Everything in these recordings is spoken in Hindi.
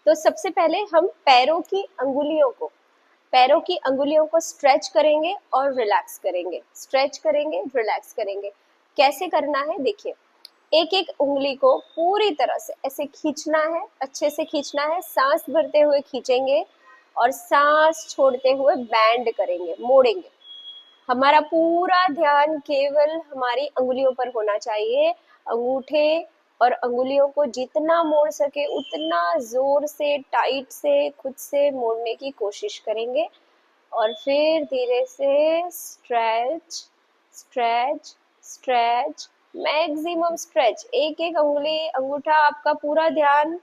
तो सबसे पहले हम पैरों की अंगुलियों को स्ट्रेच करेंगे और रिलैक्स करेंगे, स्ट्रेच करेंगे, रिलैक्स करेंगे। कैसे करना है देखिए, एक एक उंगली को पूरी तरह से ऐसे खींचना है, अच्छे से खींचना है, सांस भरते हुए खींचेंगे और सांस छोड़ते हुए बैंड करेंगे, मोड़ेंगे। हमारा पूरा ध्यान केवल हमारी अंगुलियों पर होना चाहिए। अंगूठे और अंगुलियों को जितना मोड़ सके उतना जोर से, टाइट से, खुद से मोड़ने की कोशिश करेंगे और फिर धीरे से stretch stretch stretch, maximum stretch. एक एक अंगुली, अंगूठा, आपका पूरा ध्यान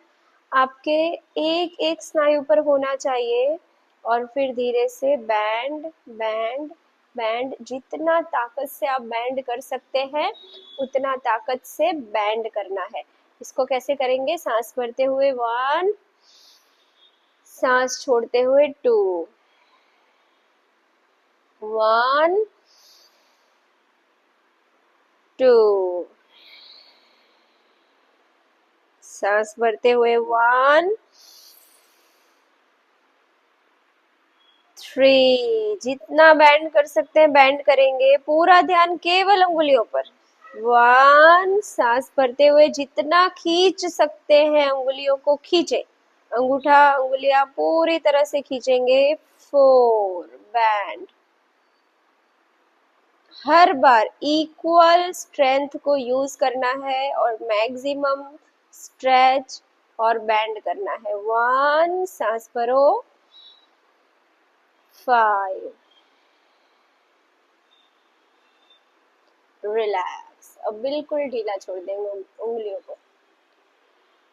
आपके एक एक स्नायु पर होना चाहिए और फिर धीरे से बैंड बैंड बैंड। जितना ताकत से आप बैंड कर सकते हैं उतना ताकत से बैंड करना है। इसको कैसे करेंगे, सांस भरते हुए 1, सांस छोड़ते हुए 2, 1 2, सांस भरते हुए 1 3। जितना बैंड कर सकते हैं बैंड करेंगे, पूरा ध्यान केवल अंगुलियों पर। 1, सांस भरते हुए जितना खींच सकते हैं अंगुलियों को खींचे, अंगूठा अंगुलियां पूरी तरह से खींचेंगे। 4, बैंड। हर बार इक्वल स्ट्रेंथ को यूज करना है और मैक्सिमम स्ट्रेच और बैंड करना है। 1, सांस भरो, 5, रिलैक्स। अब बिल्कुल ढीला छोड़ देंगे उंगलियों को।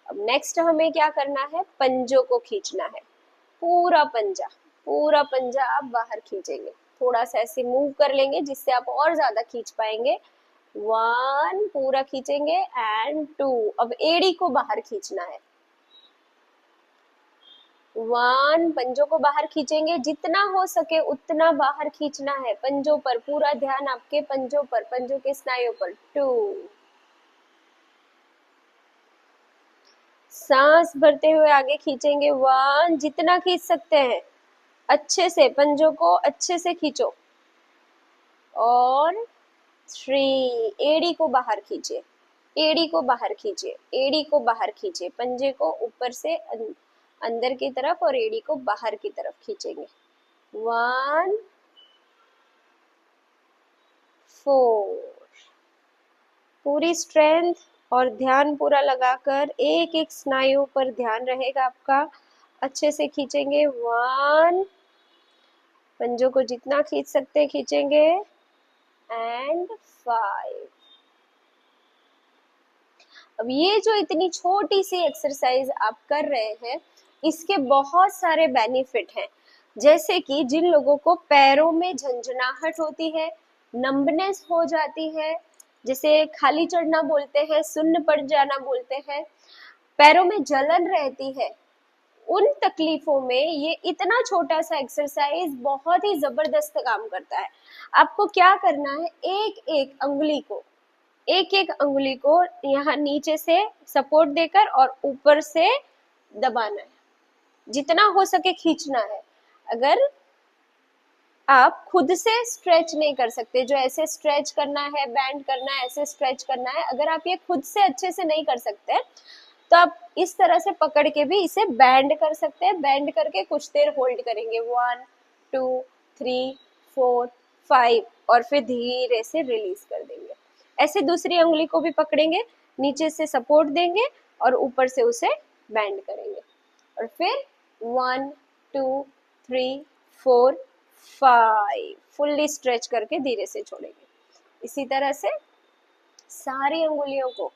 अब नेक्स्ट हमें क्या करना है, पंजों को खींचना है। पूरा पंजा आप बाहर खींचेंगे, थोड़ा सा ऐसे मूव कर लेंगे जिससे आप और ज्यादा खींच पाएंगे। 1, पूरा खींचेंगे एंड 2। अब एड़ी को बाहर खींचना है। 1, पंजों को बाहर खींचेंगे, जितना हो सके उतना बाहर खींचना है पंजों पर, पूरा ध्यान आपके पंजों पर, पंजों के स्नायुओं पर। 2, सांस भरते हुए आगे खींचेंगे। 1, जितना खींच सकते हैं अच्छे से, पंजों को अच्छे से खींचो। और 3, एड़ी को बाहर खींचे, एड़ी को बाहर खींचे, एड़ी को बाहर खींचे, पंजे को ऊपर से अंदर की तरफ और एड़ी को बाहर की तरफ खींचेंगे। 1, 4, पूरी स्ट्रेंथ और ध्यान पूरा लगाकर एक एक स्नायु पर ध्यान रहेगा आपका। अच्छे से खींचेंगे। 1, पंजों को जितना खींच सकते खींचेंगे एंड 5। अब ये जो इतनी छोटी सी एक्सरसाइज आप कर रहे हैं, इसके बहुत सारे बेनिफिट हैं। जैसे कि जिन लोगों को पैरों में झंझनाहट होती है, नंबनेस हो जाती है, जैसे खाली चढ़ना बोलते हैं, सुन्न पड़ जाना बोलते हैं, पैरों में जलन रहती है, उन तकलीफों में ये इतना छोटा सा एक्सरसाइज बहुत ही जबरदस्त काम करता है। आपको क्या करना है, एक एक अंगुली को यहाँ नीचे से सपोर्ट देकर और ऊपर से दबाना है, जितना हो सके खींचना है। अगर आप खुद से स्ट्रेच नहीं कर सकते, जो ऐसे स्ट्रेच करना है, बैंड करना है, ऐसे स्ट्रेच करना है, अगर आप ये खुद से अच्छे से नहीं कर सकते तो आप इस तरह से पकड़ के भी इसे बैंड कर सकते हैं। बैंड करके कुछ देर होल्ड करेंगे, 1, 2, 3, 4, 5 और फिर धीरे से रिलीज कर देंगे। ऐसे दूसरी उंगली को भी पकड़ेंगे, नीचे से सपोर्ट देंगे और ऊपर से उसे बैंड करेंगे और फिर 1, 2, 3, 4, 5 फुल्ली स्ट्रेच करके धीरे से छोड़ेंगे। इसी तरह से सारी अंगुलियों को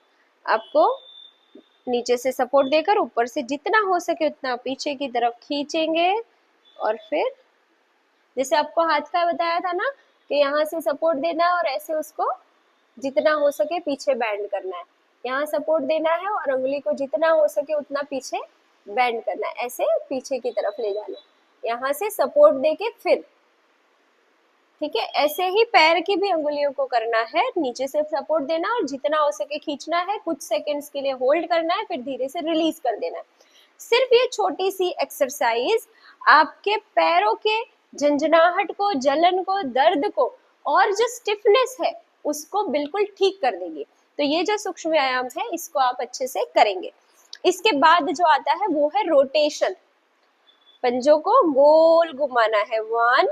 आपको नीचे से सपोर्ट देकर ऊपर से जितना हो सके उतना पीछे की तरफ खींचेंगे और फिर जैसे आपको हाथ का बताया था ना कि यहाँ से सपोर्ट देना है और ऐसे उसको जितना हो सके पीछे बैंड करना है। यहाँ सपोर्ट देना है और उंगली को जितना हो सके उतना पीछे बैंड करना है, ऐसे पीछे की तरफ ले जाना है, यहाँ से सपोर्ट देके फिर। ठीक है, ऐसे ही पैर की भी अंगुलियों को करना है, नीचे से सपोर्ट देना और जितना हो सके खींचना है, कुछ सेकंड्स के लिए होल्ड करना है, फिर धीरे से रिलीज कर देना है। सिर्फ ये छोटी सी एक्सरसाइज आपके पैरों के झंझनाहट को, जलन को, दर्द को और जो स्टिफनेस है उसको बिल्कुल ठीक कर देगी। तो ये जो सूक्ष्म व्यायाम है इसको आप अच्छे से करेंगे। इसके बाद जो आता है वो है रोटेशन। पंजों को गोल घुमाना है, 1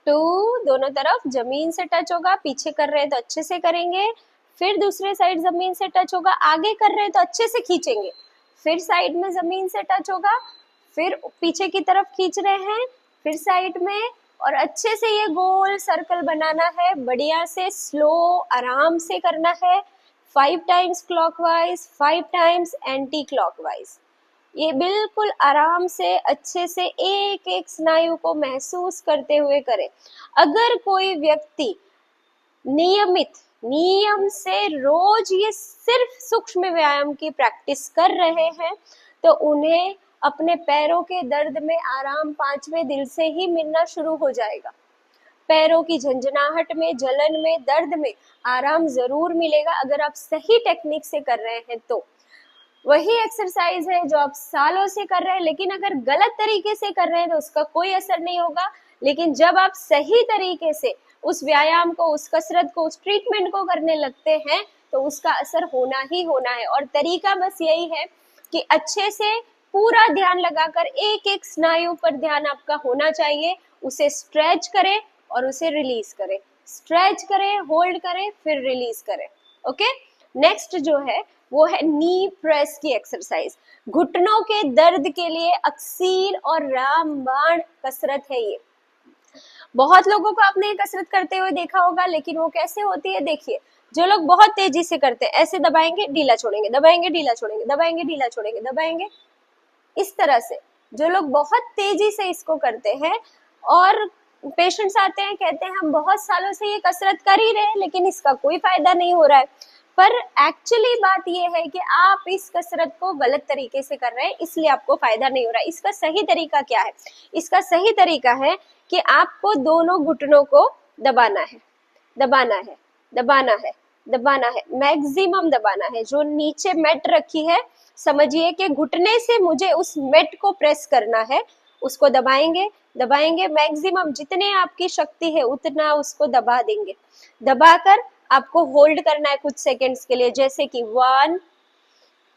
2, दोनों तरफ जमीन से टच होगा। पीछे कर रहे हैं तो अच्छे से करेंगे, फिर दूसरे साइड जमीन से टच होगा। आगे कर रहे हैं तो अच्छे से खींचेंगे, फिर साइड में जमीन से टच होगा, फिर पीछे की तरफ खींच रहे हैं, फिर साइड में, और अच्छे से ये गोल सर्कल बनाना है। बढ़िया से स्लो आराम से करना है। 5 times clockwise, 5 times anti clockwise. ये बिल्कुल आराम से अच्छे से एक एक स्नायु को महसूस करते हुए करें। अगर कोई व्यक्ति नियम से रोज ये सिर्फ सूक्ष्म व्यायाम की प्रैक्टिस कर रहे हैं तो उन्हें अपने पैरों के दर्द में आराम 5वें दिन से ही मिलना शुरू हो जाएगा। पैरों की झंझनाहट में, जलन में, दर्द में आराम जरूर मिलेगा अगर आप सही टेक्निक से कर रहे हैं तो। वही एक्सरसाइज है जो आप सालों से कर रहे हैं, लेकिन अगर गलत तरीके से कर रहे हैं तो उसका कोई असर नहीं होगा। लेकिन जब आप सही तरीके से उस व्यायाम को, उस कसरत को, उस ट्रीटमेंट को करने लगते हैं तो उसका असर होना ही होना है। और तरीका बस यही है कि अच्छे से पूरा ध्यान लगाकर एक एक स्नायु पर ध्यान आपका होना चाहिए। उसे स्ट्रेच करें और उसे रिलीज करें, स्ट्रेच करें, होल्ड करें, फिर रिलीज करें। ओके, नेक्स्ट जो है वो है नी प्रेस की एक्सरसाइज। घुटनों के दर्द के लिए अक्सीर और रामबाण कसरत है ये। बहुत लोगों को आपने ये कसरत करते हुए देखा होगा, लेकिन वो कैसे होती है देखिए। जो लोग बहुत तेजी से करते हैं, ऐसे दबाएंगे, ढीला छोड़ेंगे, दबाएंगे, ढीला छोड़ेंगे, दबाएंगे, ढीला छोड़ेंगे, दबाएंगे, इस तरह से। जो लोग बहुत तेजी से इसको करते हैं और पेशेंट्स आते हैं, कहते हैं हम बहुत सालों से ये कसरत कर ही रहे हैं लेकिन इसका कोई फायदा नहीं हो रहा है। पर एक्चुअली बात ये है कि आप इस कसरत को गलत तरीके से कर रहे हैं, इसलिए आपको फायदा नहीं हो रहा है। इसका सही तरीका क्या है? इसका सही तरीका है कि आपको दोनों घुटनों को दबाना है, दबाना है, दबाना है, दबाना है, मैक्सिमम दबाना है। जो नीचे मैट रखी है, समझिए कि घुटने से मुझे उस मैट को प्रेस करना है, उसको दबाएंगे, दबाएंगे, मैक्सिमम जितने आपकी शक्ति है उतना उसको दबा देंगे। दबाकर आपको होल्ड करना है कुछ सेकेंड्स के लिए, जैसे कि 1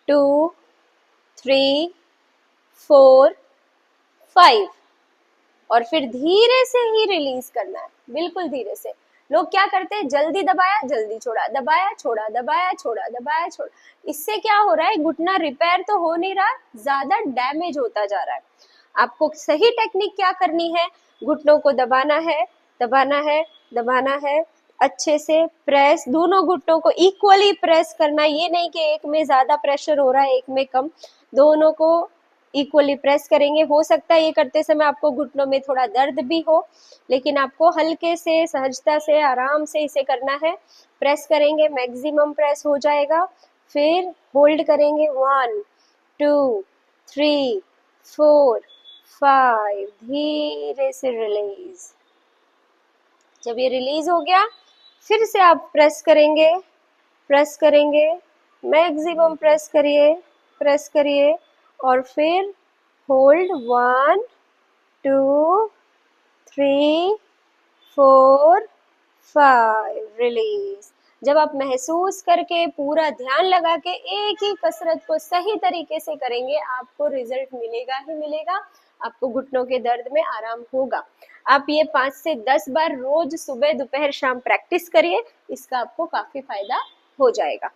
2 3 4 5, और फिर धीरे से ही रिलीज करना है, बिल्कुल धीरे से। लोग क्या करते हैं, जल्दी दबाया, जल्दी छोड़ा, दबाया, छोड़ा, दबाया, छोड़ा, दबाया, छोड़ा। इससे क्या हो रहा है, घुटना रिपेयर तो हो नहीं रहा, ज्यादा डैमेज होता जा रहा है। आपको सही टेक्निक क्या करनी है, घुटनों को दबाना है, दबाना है, दबाना है, अच्छे से प्रेस, दोनों घुटनों को इक्वली प्रेस करना। ये नहीं कि एक में ज्यादा प्रेशर हो रहा है, एक में कम, दोनों को इक्वली प्रेस करेंगे। हो सकता है ये करते समय आपको घुटनों में थोड़ा दर्द भी हो, लेकिन आपको हल्के से, सहजता से, आराम से इसे करना है। प्रेस करेंगे, मैक्सिमम प्रेस हो जाएगा, फिर होल्ड करेंगे, 1 2 3 4 5, धीरे से रिलीज। जब ये रिलीज हो गया, फिर से आप प्रेस करेंगे, प्रेस करेंगे, मैक्सिमम प्रेस करिए, प्रेस करिए, और फिर होल्ड, 1 2 3 4 5, रिलीज। जब आप महसूस करके पूरा ध्यान लगा के एक ही कसरत को सही तरीके से करेंगे, आपको रिजल्ट मिलेगा ही मिलेगा, आपको घुटनों के दर्द में आराम होगा। आप ये 5 से 10 बार रोज सुबह, दोपहर, शाम प्रैक्टिस करिए, इसका आपको काफी फायदा हो जाएगा।